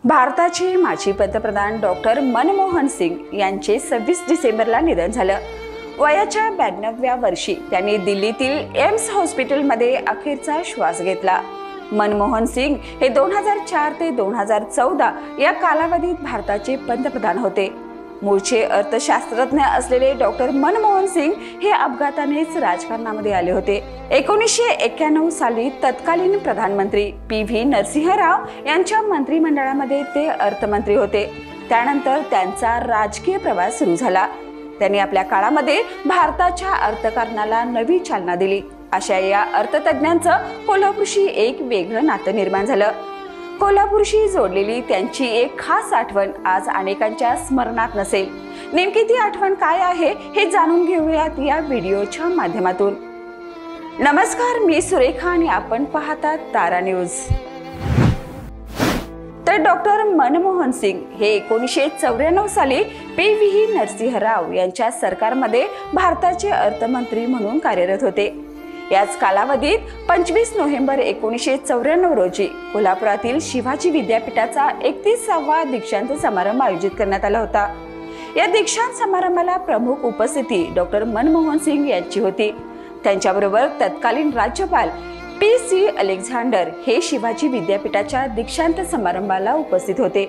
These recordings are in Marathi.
भारताचे माजी पंतप्रधान डॉक्टर मनमोहन सिंग यांचे 26 डिसेंबरला निधन झालं। वयाच्या 92व्या वर्षी त्यांनी दिल्लीतील एम्स हॉस्पिटलमध्ये अखेरचा श्वास घेतला। मनमोहन सिंग हे 2004 ते 2014 या कालावधीत भारताचे पंतप्रधान होते। मूळचे अर्थशास्त्रज्ञ असलेले डॉक्टर मनमोहन सिंग हे अपघातानेच राजकारणामध्ये आले होते। 1991 साली तत्कालीन प्रधानमंत्री PV नरसिंह राव यांच्या मंत्रिमंडळामध्ये ते अर्थमंत्री होते। त्यानंतर त्यांचा राजकीय प्रवास सुरू झाला। त्यांनी आपल्या काळामध्ये भारताच्या अर्थकारणाला नवी चालना दिली। अशा या अर्थतज्ञांचं कोल्हापूरशी एक वेगळं नातं निर्माण झालं। कोल्हापूरशी जोडलेली त्यांची एक खास आठवण आज अनेकांच्या स्मरणात नसेल। नेमकी ती आठवण काय आहे हे जाणून घेऊयात या व्हिडिओच्या माध्यमातून। नमस्कार, मी सुरेखा आणि आपण पाहतात तारा न्यूज। तर डॉक्टर मनमोहन सिंग हे 1994 साली PV नरसिंह राव यांच्या सरकारमध्ये भारताचे अर्थमंत्री म्हणून कार्यरत होते। याच कालावधीत 25 नोव्हेंबर 1994 रोजी कोल्हापुरातील शिवाजी विद्यापीठाचा 31वा दीक्षांत समारंभ आयोजित करण्यात आला होता। या दीक्षांत समारंभाला प्रमुख उपस्थिती डॉक्टर मनमोहन सिंग यांची होती। त्यांच्याबरोबर तत्कालीन राज्यपाल PC अलेक्झांडर हे शिवाजी विद्यापीठाच्या दीक्षांत समारंभाला उपस्थित होते।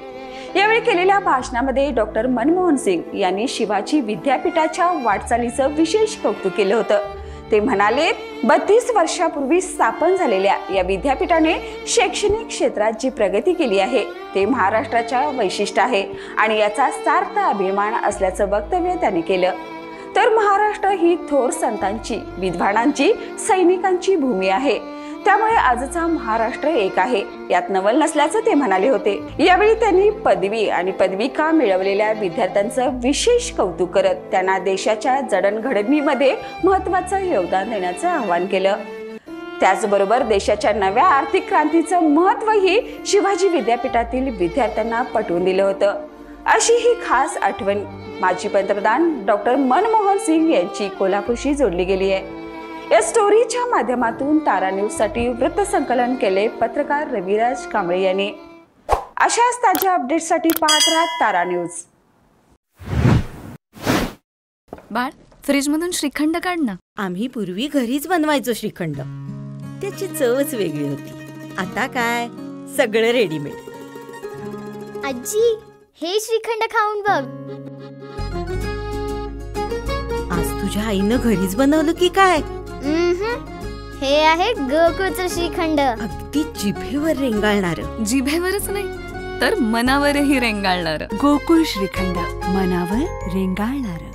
यावेळी केलेल्या भाषणामध्ये डॉक्टर मनमोहन सिंग यांनी शिवाजी विद्यापीठाच्या वाटचालीचं विशेष कौतुक केलं होतं। ते म्हणाले, 32 वर्षापूर्वी स्थापन झालेल्या या विद्यापीठाने शैक्षणिक क्षेत्रात जी प्रगती केली आहे ते महाराष्ट्राच्या वैशिष्ट्य आहे आणि याचा सार्थ अभिमान असल्याचं वक्तव्य त्यांनी केलं। तर महाराष्ट्र ही थोर संतांची, विद्वानांची, सैनिकांची भूमी आहे। त्यामुळे आजचा महाराष्ट्र एक आहे, यात नवल नसल्याचं ते म्हणाले होते। यावेळी त्यांनी पदवी आणि पदविका मिळवलेल्या विद्यार्थ्यांचं विशेष कौतुक करत त्यांना देशाच्या जडणघडणीमध्ये महत्त्वाचं योगदान देण्याचं आवाहन केलं। त्याचबरोबर देशाच्या नव्या आर्थिक क्रांतीचं महत्त्वही शिवाजी विद्यापीठातील विद्यार्थ्यांना पटवून दिलं होतं। अशी ही खास आठवण माजी पंतप्रधान डॉक्टर मनमोहन सिंग यांची कोल्हापूरशी जोडली गेली आहे। या स्टोरीच्या माध्यमातून तारा न्यूज साठी वृत्त संकलन केले पत्रकार रविराज कांबळे यांनी। अशाच ताज्या अपडेट्ससाठी पाहत राहा तारा न्यूज। बाळ, फ्रीज मधून श्रीखंड काढ ना। आम्ही पूर्वी घरीच बनवायचो श्रीखंड, त्याची चवच वेगळी होती। आता काय सगळं रेडीमेड। आजी, हे श्रीखंड खाऊन बघ। आज तुझ्या आईनं घरीच बनवलं की काय? हे आहे गोकुळचं श्रीखंड। अगदी जिभेवर रेंगाळणार। जिभेवरच नाही तर मनावरही रेंगाळणार। गोकुळ श्रीखंड, मनावर रेंगाळणार।